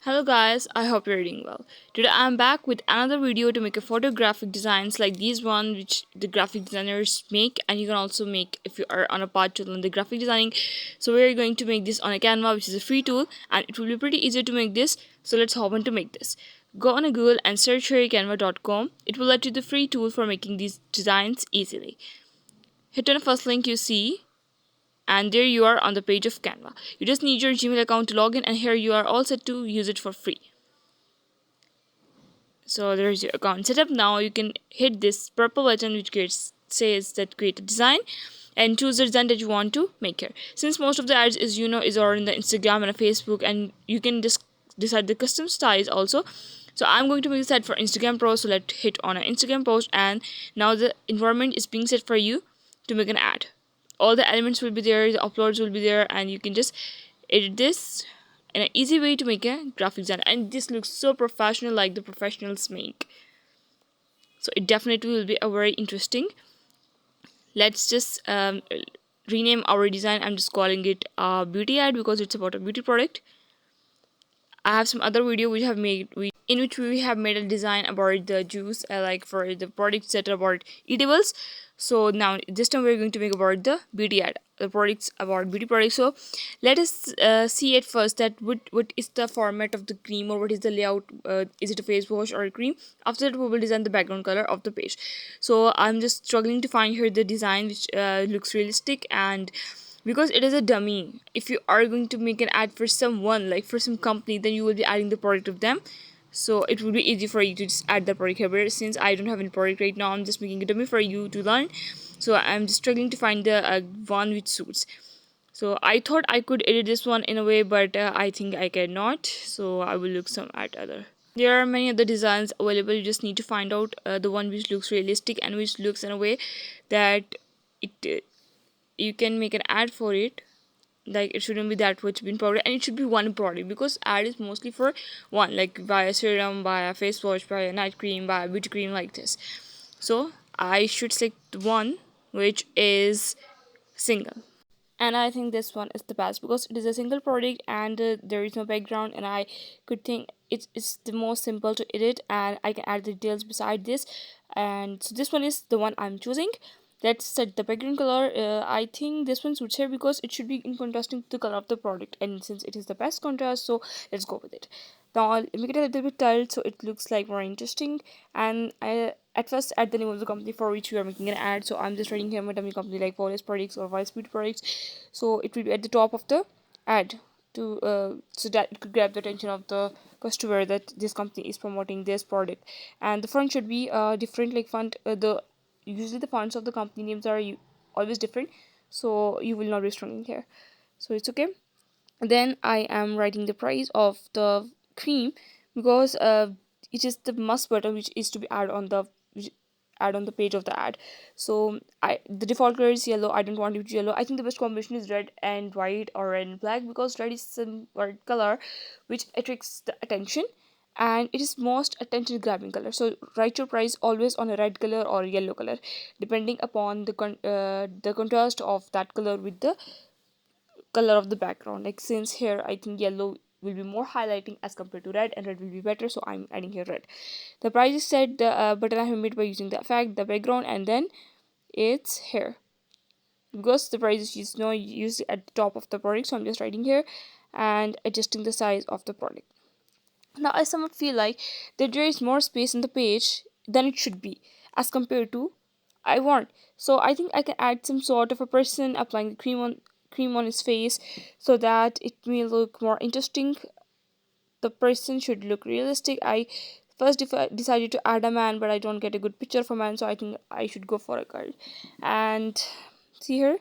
Hello guys, I hope you're doing well. Today I'm back with another video to make a photographic designs like these one which the graphic designers make, and you can also make if you are on a part to learn the graphic designing. So we're going to make this on a Canva, which is a free tool, and it will be pretty easy to make this. So let's hop on to make this. Go on a Google and search here canva.com. It will let you the free tool for making these designs easily. Hit on the first link you see, and there you are on the page of Canva. You just need your Gmail account to log in, and here you are all set to use it for free. So there's your account setup. Now you can hit this purple button which says that create a design, and choose the design that you want to make here. Since most of the ads is already in the Instagram and Facebook, and you can just decide the custom styles also. So I'm going to make this ad for Instagram post. So let's hit on an Instagram post, and now the environment is being set for you to make an ad. All the elements will be there, the uploads will be there, and you can just edit this in an easy way to make a graphic design, and this looks so professional like the professionals make. So it definitely will be a very interesting. Let's just rename our design. I'm just calling it a beauty ad because it's about a beauty product. I have some other video which have made in which we have made a design about the juice, like for the products that are about eatables. So now this time we're going to make about the beauty ad, the products about beauty products. So let us see at first that what is the format of the cream, or what is the layout. Is it a face wash or a cream? After that we will design the background color of the page. So I'm just struggling to find here the design which looks realistic, and because it is a dummy, if you are going to make an ad for someone, like for some company, then you will be adding the product of them. So it will be easy for you to just add the product here, but since I don't have any product right now, I'm just making a dummy for you to learn. So I'm just struggling to find the one which suits. So I thought I could edit this one in a way, but I think I cannot, so I will look some at other. There are many other designs available. You just need to find out the one which looks realistic and which looks in a way that it you can make an ad for it. Like it shouldn't be that much been product, and it should be one product, because ad is mostly for one, like buy a serum, buy a face wash, buy a night cream, buy a beauty cream, like this. So I should select one which is single, and I think this one is the best because it is a single product, and there is no background, and I could think it's the most simple to edit, and I can add the details beside this. And so this one is the one I'm choosing. Let's set the background color. I think this one suits here because it should be in contrasting to the color of the product, and since it is the best contrast, so let's go with it. Now I'll make it a little bit dull so it looks like more interesting. And I at first add the name of the company for which we are making an ad. So I'm just writing here my dummy company like Polish Products or Vice Beauty Products. So it will be at the top of the ad to so that it could grab the attention of the customer that this company is promoting this product. And the font should be different, like font the usually the fonts of the company names are always different, so you will not be struggling here, so it's okay. Then I am writing the price of the cream because it is the must button which is to be add on the page of the ad. So I the default color is yellow. I don't want it yellow. I think the best combination is red and white, or red and black, because red is some white color which attracts the attention, and it is most attention grabbing color. So write your price always on a red color or yellow color, depending upon the contrast of that color with the color of the background. Like since here I think yellow will be more highlighting as compared to red, and red will be better, so I'm adding here red. The price is set, the button I have made by using the effect, the background, and then it's here because the price is now used at the top of the product. So I'm just writing here and adjusting the size of the product. Now I somewhat feel like that there is more space in the page than it should be as compared to I want. So I think I can add some sort of a person applying the cream on his face so that it may look more interesting. The person should look realistic. I first decided to add a man, but I don't get a good picture of a man, so I think I should go for a girl. And see here,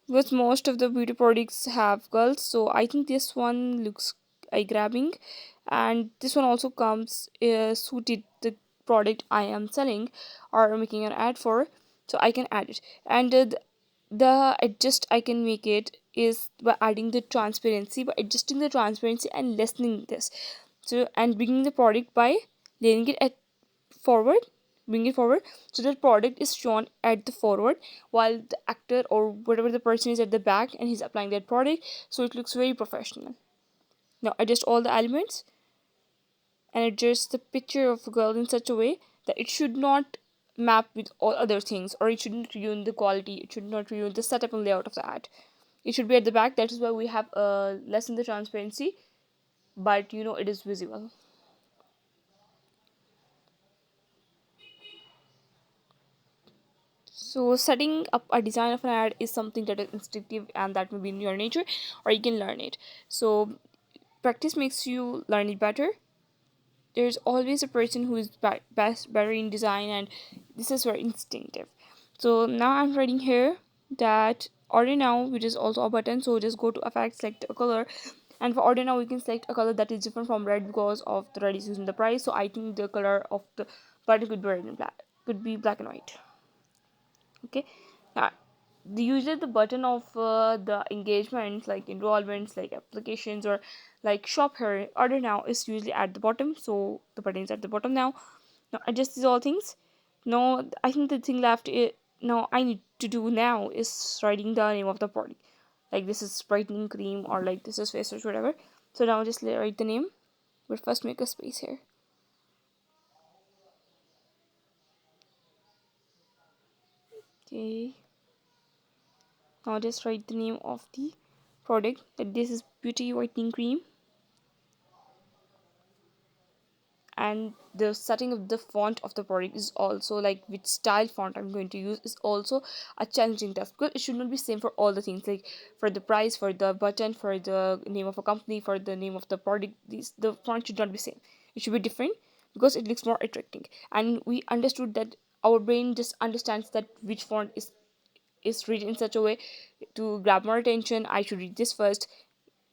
because most of the beauty products have girls, so I think this one looks eye grabbing, and this one also comes suited the product I am selling or making an ad for, so I can add it. And the adjust I can make it is by adding the transparency, by adjusting the transparency and lessening this. So and bringing the product by laying it at forward, bring it forward, so the product is shown at the forward while the actor or whatever the person is at the back and he's applying that product, so it looks very professional. Now adjust all the elements. and adjust the picture of a girl in such a way that it should not map with all other things, or it shouldn't ruin the quality, it should not ruin the setup and layout of the ad. It should be at the back. That is why we have less in the transparency, but it is visible. So setting up a design of an ad is something that is instinctive and that may be in your nature, or you can learn it. So practice makes you learn it better. There's always a person who is best better in design, and this is very instinctive. So now I'm writing here that order now, which is also a button. So just go to effect, select a color, and for order now we can select a color that is different from red because of the red is using the price. So I think the color of the button could be red and black, could be black and white. Okay. Now usually the button of the engagements like enrollments, like applications, or like shop here, order now is usually at the bottom. So the button is at the bottom now. Now adjust these all things. Now I think the thing left now I need to do now is writing the name of the product, like this is brightening cream, or like this is face wash, whatever. So now just write the name, but first make a space here. Okay, now just write the name of the product, that this is beauty whitening cream. And the setting of the font of the product is also, like which style font I'm going to use, is also a challenging task, because it should not be same for all the things, like for the price, for the button, for the name of a company, for the name of the product. These, the font should not be same, it should be different, because it looks more attracting. And we understood that our brain just understands that which font is written in such a way to grab more attention. I should read this first.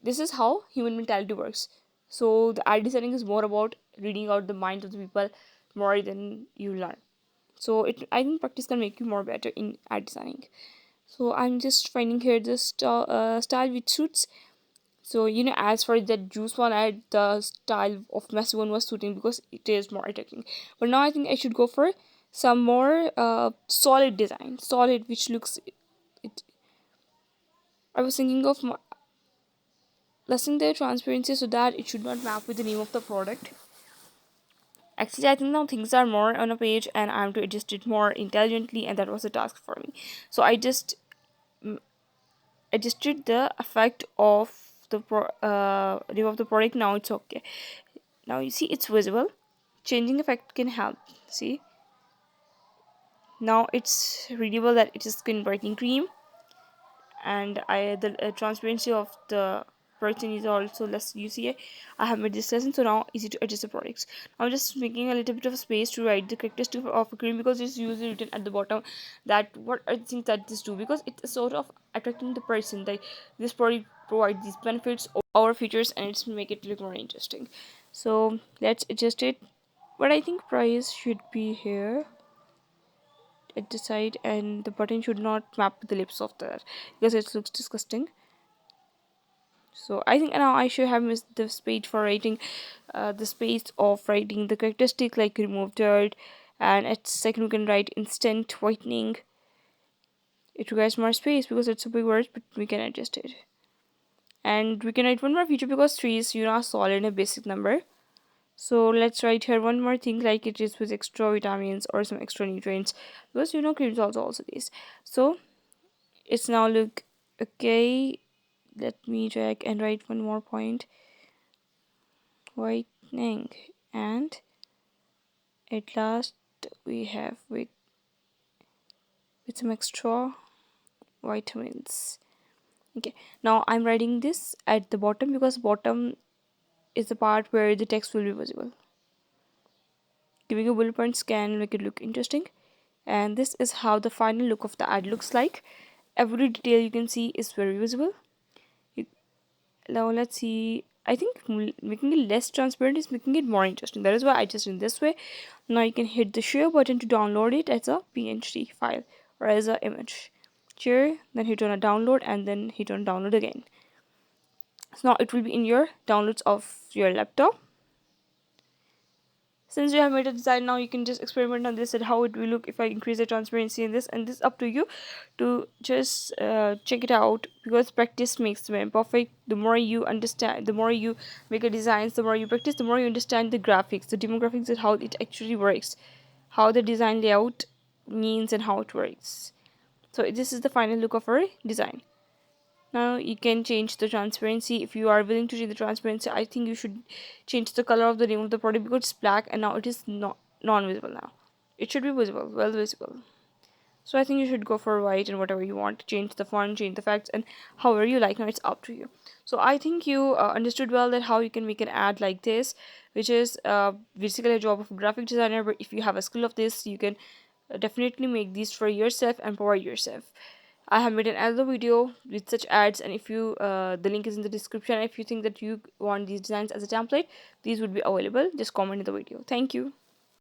This is how human mentality works. So the ad designing is more about reading out the mind of the people more than you learn. So it, I think practice can make you more better in ad designing. So I'm just finding here the style which suits. So as for that juice one ad, the style of messy one was suiting because it is more attracting. But now I think I should go for some more solid design, solid which looks it. I was thinking of lessening the transparency so that it should not map with the name of the product. Actually, I think now things are more on a page and I am to adjust it more intelligently, and that was a task for me. So I just adjusted the effect of the name of the product. Now it's okay. Now you see it's visible. Changing effect can help. See, now it's readable that it is skin brightening cream, and I the transparency of the person is also less. You see, I have made this lesson, so now easy to adjust the products. I'm just making a little bit of space to write the characteristic of a cream, because it's usually written at the bottom that what are the things that this do, because it's sort of attracting the person that this product provides these benefits or our features, and it's make it look more interesting. So let's adjust it. But I think price should be here at the side, and the button should not map with the lips of that, because it looks disgusting. So I think now I should have missed the space for writing, the space of writing the characteristic, like remove dirt, and at second we can write instant whitening. It requires more space because it's a big word, but we can adjust it. And we can write one more feature, because 3 is solid and a basic number. So let's write here one more thing, like it is with extra vitamins or some extra nutrients, because creams also this. So it's now look okay. Let me check and write one more point, whitening, and at last we have with some extra vitamins. Okay, now I'm writing this at the bottom, because bottom is the part where the text will be visible. Giving a bullet points can make it look interesting, and this is how the final look of the ad looks like. Every detail you can see is very visible. You, now let's see. I think making it less transparent is making it more interesting. That is why I just in this way. Now you can hit the share button to download it as a PNG file or as a image. Share, then hit on a download, and then hit on download again. So now it will be in your downloads of your laptop. Since you have made a design, now you can just experiment on this and how it will look if I increase the transparency in this, and this up to you to just check it out, because practice makes the man perfect. The more you understand, the more you make a designs, the more you practice, the more you understand the graphics, the demographics, and how it actually works, how the design layout means and how it works. So this is the final look of our design. Now you can change the transparency. If you are willing to change the transparency, I think you should change the color of the name of the product, because it's black and now it is not non-visible now. It should be visible, well visible. So I think you should go for white and whatever you want. Change the font, change the facts, and however you like. Now it's up to you. So I think you understood well that how you can make an ad like this, which is basically a job of a graphic designer. But if you have a skill of this, you can definitely make these for yourself and provide yourself. I have made another video with such ads, and if you the link is in the description. If you think that you want these designs as a template, these would be available. Just comment in the video. Thank you.